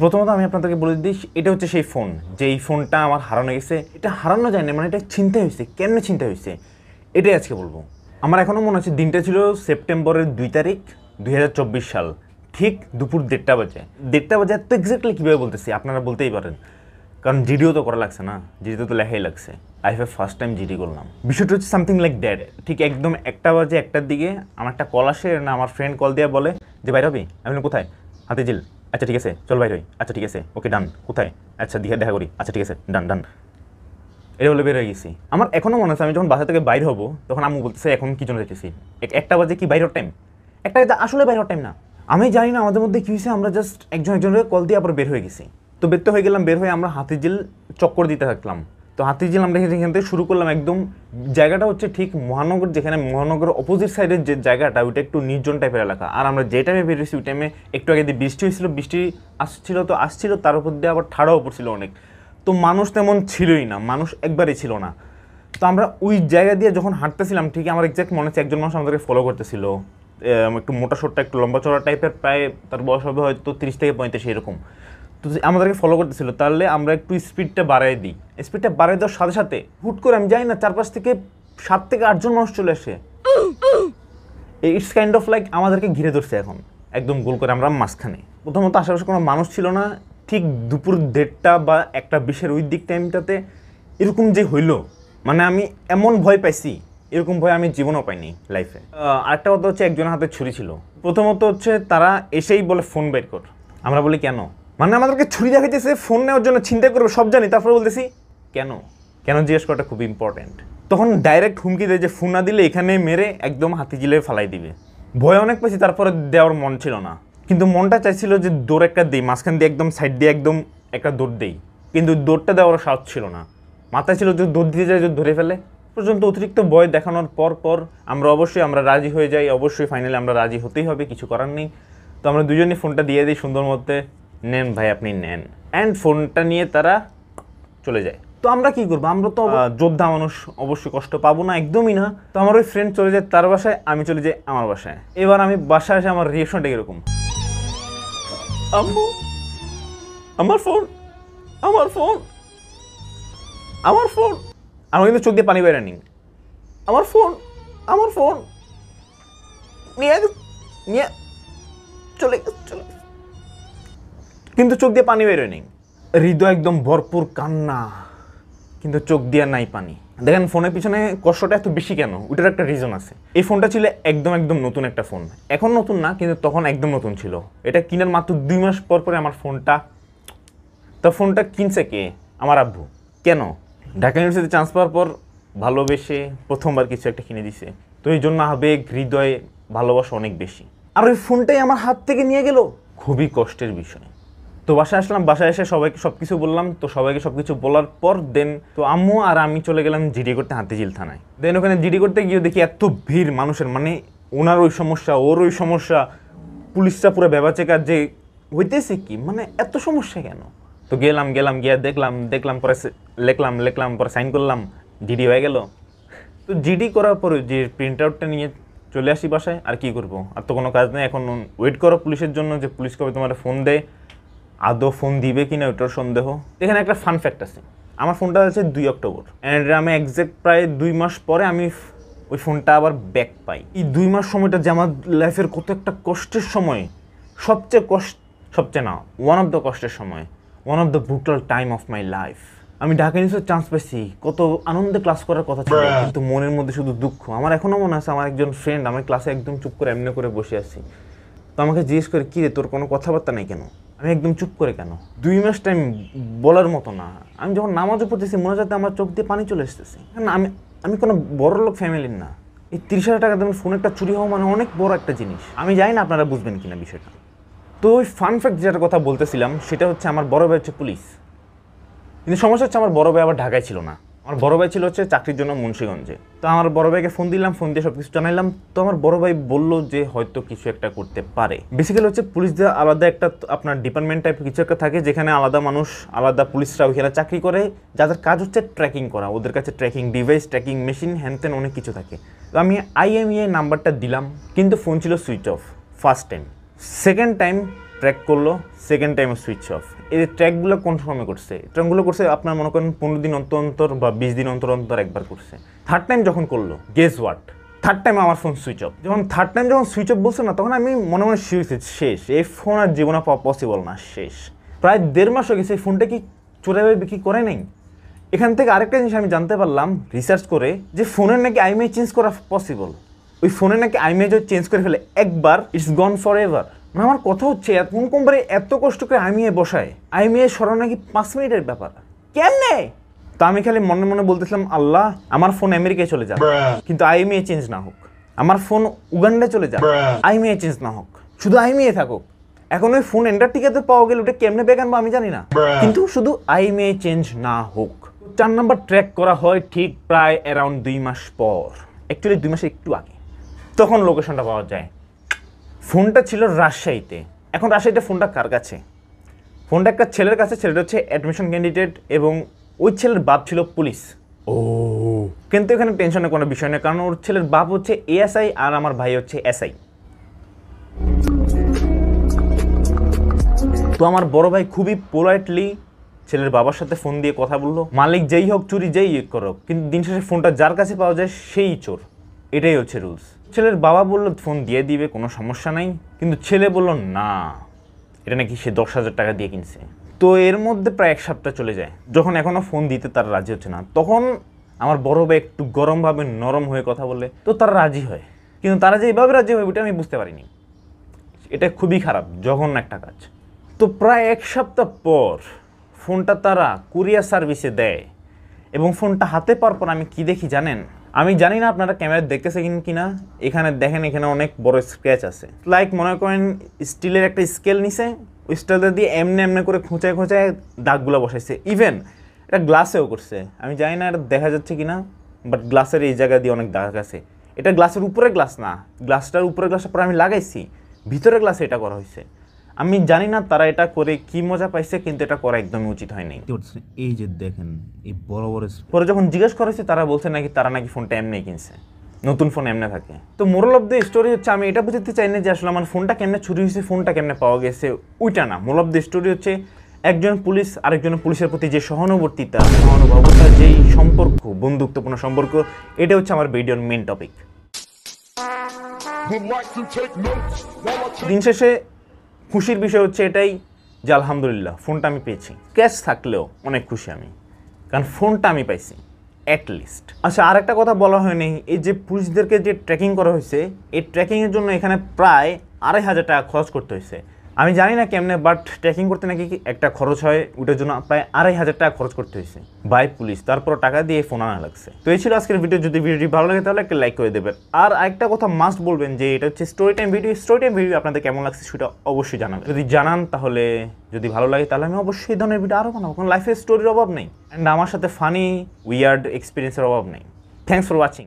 প্রথমত আমি আপনাদেরকে বলে দিই, এটা হচ্ছে সেই ফোন, যে এই ফোনটা আমার হারানো গেছে। এটা হারানো যায় না, মানে এটা ছিনতাই হয়েছে। কেমনে ছিনতাই হয়েছে এটাই আজকে বলবো। আমার এখনও মনে আছে, দিনটা ছিল সেপ্টেম্বরের 2 তারিখ 2024 সাল, ঠিক দুপুর 1:30 বাজে। 1:30 বাজে এত এক্স্যাক্টলি কীভাবে বলতেছি আপনারা বলতেই পারেন, কারণ জিডিও তো করা লাগছে না, জিডিতে তো লেখাই লাগছে। I have first time GD করলাম। বিষয়টা হচ্ছে সামথিং লাইক দ্যাট। ঠিক একদম 1টা বাজে, 1টার দিকে আমার একটা কল আসে, না আমার ফ্রেন্ড কল দিয়ে বলে যে বাইরে হবি। আমি বলি কোথায়? হাতিঝিল। আচ্ছা ঠিক আছে, চল বাইরে হই। আচ্ছা ঠিক আছে, ওকে ডান। কোথায়? আচ্ছা দেখা করি। আচ্ছা ঠিক আছে, ডান। এটা বলে বের হয়ে গেছি। আমার এখনও মনে আছে, আমি যখন বাসা থেকে বাইর হবো তখন আম্মু বলতেছে এখন কি জন্য যেতেছি, 1টা বাজে কি বাইরের টাইম? 1টা আসলে বাইরের টাইম না। আমি জানি না আমাদের মধ্যে কী হয়েছে, আমরা জাস্ট একজনের কল দিয়ে আবার বের হয়ে গেছি। তো বের তো হয়ে গেলাম, বের হয়ে আমরা হাতিঝিল চক্কর দিতে থাকলাম। তো হাতিঝিল আমরা এখান থেকে শুরু করলাম। একদম জায়গাটা হচ্ছে ঠিক মহানগর, যেখানে মহানগরের অপোজিট সাইডের যে জায়গাটা, ওইটা একটু নির্জন টাইপের এলাকা। আর আমরা যে টাইমে বেরিয়েছি ওই টাইমে একটু আগে দিয়ে বৃষ্টি হয়েছিল, বৃষ্টি আসছিল, তার উপর দিয়ে আবার ঠাড়াও পড়ছিল অনেক। তো মানুষ তেমন ছিলই না, মানুষ একবারই ছিল না। তো আমরা ওই জায়গা দিয়ে যখন হাঁটতেছিলাম, ঠিক আমার এক্স্যাক্ট মনে হচ্ছে একজন মানুষ আমাদেরকে ফলো করতেছিল, একটু মোটা সোটা, একটু লম্বা চড়া টাইপের, প্রায় তার বয়স হবে হয়তো 30 থেকে 35 এরকম। তো আমাদেরকে ফলো করতেছিল। তাহলে আমরা একটু স্পিডটা বাড়াই দিই। স্পিডটা বাড়াই দেওয়ার সাথে সাথে হুট করে আমি জানি না, চারপাশ থেকে 7 থেকে 8 জন মানুষ চলে আসে। ইটস কাইন্ড অফ লাইক আমাদেরকে ঘিরে ধরছে এখন একদম গোল করে, আমরা মাঝখানে। প্রথমত আশেপাশে কোনো মানুষ ছিল না। ঠিক দুপুর 1:30 বা 1:20 ওই দিক টাইমটাতে এরকম যে হইলো, মানে আমি এমন ভয় পাইছি, এরকম ভয় আমি জীবনেও পাইনি লাইফে। আরেকটা কথা হচ্ছে, একজনের হাতে ছুরি ছিল। প্রথমত হচ্ছে তারা এসেই বলে ফোন বের কর। আমরা বলি কেন? মানে আমাদেরকে ছুরি দেখাইতেছে, ফোন নেওয়ার জন্য, চিন্তা করবে সব জানি, তারপরে বলতেছি কেন জিজ্ঞেস করাটা খুব ইম্পর্টেন্ট। তখন ডাইরেক্ট হুমকি দেয় যে ফোন না দিলে এখানে মেরে একদম হাতিঝিলে ফালাই দিবে। ভয় অনেক পেয়েছি, তারপরে দেওয়ার মন ছিল না। কিন্তু মনটা চাইছিল যে দৌড় একটা দিই, মাঝখান দিয়ে একদম সাইড দিয়ে একদম একটা দৌড় দেই। কিন্তু দৌড়টা দেওয়ার সাহস ছিল না। মাথায় ছিল যে দৌড় দিতে যায়, যদি ধরে ফেলে। পর্যন্ত অতিরিক্ত ভয় দেখানোর পর আমরা রাজি হয়ে যাই। অবশ্যই ফাইনালি আমরা রাজি হতেই হবে, কিছু করার নেই। তো আমরা দুজনই ফোনটা দিয়ে দিই সুন্দর মধ্যে, নেন ভাই আপনি নেন। অ্যান্ড ফোনটা নিয়ে তারা চলে যায়। তো আমরা কি করবো? আমরা তো যোদ্ধা মানুষ, অবশ্যই কষ্ট পাবো না, একদমই না। তো আমার ওই ফ্রেন্ড চলে যায় তার বাসায়, আমি চলে যাই আমার বাসায়। এবার আমি বাসায় এসে আমার রিয়েকশনটা এরকম, আম্মু আমার ফোন। আমার কিন্তু চোখ দিয়ে পানি বের হয়নি। আমার ফোন নিয়ে চলে, কিন্তু চোখ দিয়ে পানি বের হয়নি। হৃদয় একদম ভরপুর কান্না, কিন্তু চোখ দিয়ে নাই পানি। দেখেন ফোনের পিছনে কষ্টটা এত বেশি কেন, ওটার একটা রিজন আছে। এই ফোনটা ছিল একদম নতুন একটা ফোন। এখন নতুন না, কিন্তু তখন একদম নতুন ছিল। এটা কিনার মাত্র 2 মাস পরে আমার ফোনটা কিনছে কে? আমার আব্বু। কেন? ঢাকা ইউনিভার্সিটিতে চান্স পাওয়ার পর ভালোবেসে প্রথমবার কিছু একটা কিনে দিছে। তো এই জন্য আবেগ, হৃদয়ে ভালোবাসা অনেক বেশি। আর ওই ফোনটাই আমার হাত থেকে নিয়ে গেল, খুবই কষ্টের বিষয়। তো বাসায় আসলাম, বাসায় এসে সবাইকে সব কিছু বললাম। তো সবাইকে সব কিছু বলার পর তো আম্মু আর আমি চলে গেলাম জিডি করতে হাতিঝিল থানায়। দেন ওখানে জিডি করতে গিয়ে দেখি এত ভিড় মানুষের, মানে ওনার ওই সমস্যা, ওর ওই সমস্যা, পুলিশটা পুরো ব্যবাচেকার যে হইতেছে কি, মানে এত সমস্যা কেন? তো গেলাম গিয়ে দেখলাম পরে লিখলাম পরে সাইন করলাম, জিডি হয়ে গেল। তো জিডি করার পরে যে প্রিন্ট আউটটা নিয়ে চলে আসি বাসায়। আর কি করবো, আর তো কোনো কাজ নেই। এখন ওয়েট করো পুলিশের জন্য, যে পুলিশ কবে তোমার ফোন দেয়। আদৌ ফোন দিবে কিনা ওটার সন্দেহ। এখানে একটা ফান ফ্যাক্ট আছে, আমার ফোনটা আছে 2 অক্টোবর, অ্যান্ড আমি এক্সাক্ট প্রায় 2 মাস পরে আমি ওই ফোনটা আবার ব্যাক পাই। এই 2 মাস সময়টা যে আমার লাইফের কত একটা কষ্টের সময়, সবচেয়ে না, ওয়ান অফ দ্য কষ্টের সময়, one of the brutal time of my life. আমি ঢাকা ইউনিভার্সিটির চান্স পাইছি, কত আনন্দে ক্লাস করার কথা ছিল, কিন্তু মনের মধ্যে শুধু দুঃখ। আমার এখনও মনে আছে, আমার একজন ফ্রেন্ড আমার ক্লাসে একদম চুপ করে এমনি করে বসে আছি। তো আমাকে জিজ্ঞেস করে, কী রে তোর কোনো কথাবার্তা নেই কেন? আমি একদম চুপ করে কেন? 2 মাস টাইম বলার মতো না। আমি যখন নামাজও পড়তেছি, মনে হচ্ছে আমার চোখ দিয়ে পানি চলে আসতেছে। না, আমি কোনো বড় লোক ফ্যামিলির না। এই 30,000 টাকা দামের ফোন একটা চুরি হওয়া মানে অনেক বড় একটা জিনিস। আমি জানি না আপনারা বুঝবেন কিনা বিষয়টা। তো ওই ফান ফ্যাক্ট যেটার কথা বলতেছিলাম, সেটা হচ্ছে আমার বড় ভাই হচ্ছে পুলিশ। কিন্তু সমস্যা হচ্ছে আমার বড় ভাই আবার ঢাকায় ছিল না। আমার বড় ভাই ছিল হচ্ছে চাকরির জন্য মুন্সিগঞ্জে। তো আমার বড় ভাইকে ফোন দিলাম, ফোন দিয়ে সব কিছু জানাইলাম। তো আমার বড় ভাই বললো যে হয়তো কিছু একটা করতে পারে। বেসিক্যালি হচ্ছে পুলিশদের আলাদা একটা আপনার ডিপার্টমেন্ট টাইপ কিছু একটা থাকে, যেখানে আলাদা মানুষ, আলাদা পুলিশরা ওইখানে চাকরি করে, যাদের কাজ হচ্ছে ট্র্যাকিং করা। ওদের কাছে ট্র্যাকিং ডিভাইস, ট্র্যাকিং মেশিন, হ্যানত্যান অনেক কিছু থাকে। তো আমি IMEI নাম্বারটা দিলাম, কিন্তু ফোন ছিল switch off. First time. Second time track করলো, সেকেন্ড টাইমে সুইচ অফ। এই ট্র্যাকগুলো কোন সময় করছে? ট্র্যাকগুলো করছে আপনার মনে করেন 15 দিন অন্তর অন্তর বা 20 দিন অন্তর অন্তর একবার করছে। থার্ড টাইম যখন করলো, গেস হোয়াট, থার্ড টাইম আমার ফোন সুইচ অফ। যখন থার্ড টাইম যখন সুইচ অফ বলছে না, তখন আমি মনে মনে শিখেছি শেষ, এই ফোন আর জীবনে পাওয়া পসিবল না, শেষ। প্রায় 1.5 মাস হয়ে গেছে, এই ফোনটা কি চোরাই বিক্রি করে নাই। এখান থেকে আরেকটা জিনিস আমি জানতে পারলাম রিসার্চ করে, যে ফোনের নাকি আইএমআই চেঞ্জ করা পসিবল। ওই ফোনে নাকি আইএমআই যদি চেঞ্জ করে ফেলে একবার, ইটস গন ফর এভার। মানে আমার কথা হচ্ছে, কোন কোম্পানি এত কষ্ট করে আইএমআই বসায়, আইএমআই সরানো নাকি 5 মিনিটের ব্যাপার, কেমনে? তা আমি খালি মনে মনে বলতেছিলাম, আল্লাহ আমার ফোন আমেরিকায় চলে যাক, কিন্তু আইএমআই চেঞ্জ না হোক। আমার ফোন উগান্ডায় চলে যাক, আইএমআই চেঞ্জ না হোক, শুধু আইএমআই থাকুক। এখন ওই ফোন এন্টার্কটিকাতে পাওয়া গেলে ওটা কেমনে বেক আনবো আমি জানি না, কিন্তু শুধু আইএমআই চেঞ্জ না হোক। 4 নাম্বার ট্র্যাক করা হয় ঠিক প্রায় অ্যারাউন্ড 2 মাস পর, অ্যাকচুয়ালি 2 মাসের একটু আগে। তখন লোকেশনটা পাওয়া যায়। ফোনটা ছিল রাজশাহীতে। এখন রাজশাহীতে ফোনটা কার কাছে? ফোনটা একটা ছেলের কাছে। ছেলেটা হচ্ছে অ্যাডমিশন ক্যান্ডিডেট এবং ওই ছেলের বাপ ছিল পুলিশ। ও, কিন্তু এখানে টেনশনের কোনো বিষয় নেই, কারণ ওর ছেলের বাপ হচ্ছে এএসআই আর আমার ভাই হচ্ছে এসআই। তো আমার বড় ভাই খুবই পোলাইটলি ছেলের বাবার সাথে ফোন দিয়ে কথা বললো, মালিক যেই হোক, চুরি যেই করুক, কিন্তু দিন শেষে ফোনটা যার কাছে পাওয়া যায় সেই চোর, এটাই হচ্ছে রুলস। ছেলের বাবা বললো ফোন দিয়ে দিবে, কোনো সমস্যা নাই, কিন্তু ছেলে বললো না, এটা নাকি সে 10,000 টাকা দিয়ে কিনছে। তো এর মধ্যে প্রায় 1 সপ্তাহ চলে যায়। যখন এখনও ফোন দিতে তারা রাজি হচ্ছে না, তখন আমার বড় ভাই একটু গরমভাবে নরম হয়ে কথা বলে, তো তারা রাজি হয়। কিন্তু তারা যে এইভাবে রাজি হয় ওইটা আমি বুঝতে পারিনি। এটা খুবই খারাপ, জঘন্য একটা কাজ। তো প্রায় 1 সপ্তাহ পর ফোনটা তারা কুরিয়ার সার্ভিসে দেয় এবং ফোনটা হাতে পাওয়ার পর আমি কি দেখি জানেন? আমি জানি না আপনারা ক্যামেরা দেখতেছেন কিনা, এখানে দেখেন, এখানে অনেক বড় স্ক্র্যাচ আছে। লাইক মনে করেন স্টিলের একটা স্কেল নিছে, ওই স্কেলটা দিয়ে এমনি এমনি করে খোঁচায় খোঁচায় দাগগুলো বসাইছে। ইভেন এটা গ্লাসেও করছে, আমি জানি না এটা দেখা যাচ্ছে কিনা, বাট গ্লাসের এই জায়গা দিয়ে অনেক দাগ আছে। এটা গ্লাসের উপরে গ্লাস না, গ্লাসটার উপরে গ্লাসটা পরে আমি লাগাইছি, ভিতরে গ্লাসে এটা করা হয়েছে। আমি জানি না তারা এটা করে কি মজা পাইছে, কিন্তু এটা করা একদমই উচিত হয়নি। এই যে দেখেন এই বড় বড়। পরে যখন জিজ্ঞেস করেছে তারা বলছে নাকি তারা নাকি ফোনটা এমনি কিনছে, নতুন ফোন এমনি থাকে। তো মোরাল অফ দ্য স্টোরি হচ্ছে, আমি এটা বুঝতে চাই না যে আসলে আমার ফোনটা কেমনে চুরি হয়েছে, ফোনটা কেমনে পাওয়া গেছে, ওইটা না। মোরাল অফ দ্য স্টোরি হচ্ছে একজন পুলিশ আরেকজন পুলিশের প্রতি যে সহানুভূতিতা, সহানুভবতা, যেই সম্পর্ক, বন্ধুত্বপূর্ণ সম্পর্ক, এটা হচ্ছে আমার ভিডিওর মেন টপিক। দিন শেষে খুশির বিষয় হচ্ছে এটাই যে আলহামদুলিল্লাহ ফোনটা আমি পেয়েছি। ক্যাশ থাকলেও অনেক খুশি আমি, কারণ ফোনটা আমি পাইছি অ্যাটলিস্ট। আচ্ছা, আর একটা কথা বলা হয়নি, এই যে পুলিশদেরকে যে ট্র্যাকিং করা হয়েছে, এই ট্র্যাকিংয়ের জন্য এখানে প্রায় 2,500 টাকা খরচ করতে হয়েছে। আমি জানি না কেমনে, বাট ট্র্যাকিং করতে নাকি একটা খরচ হয়, ওটার জন্য প্রায় 2,500 টাকা খরচ করতে হয়েছে বাই পুলিশ, তারপর টাকা দিয়ে ফোন আনা লাগছে। তো এই ছিল আজকের ভিডিও। যদি ভিডিওটি ভালো লাগে তাহলে একটা লাইক করে দেবেন। আর একটা কথা মাস্ট বলবেন যে এটা হচ্ছে story time video. Story time video আপনাদের কেমন লাগছে সেটা অবশ্যই জানাবেন। যদি জানান তাহলে, যদি ভালো লাগে তাহলে আমি অবশ্যই এই ধরনের ভিডিও আরও বানাবো, কারণ লাইফের স্টোরির অভাব নেই অ্যান্ড আমার সাথে ফানি উইয়ার্ড এক্সপিরিয়েন্সের অভাব নেই। Thanks for watching.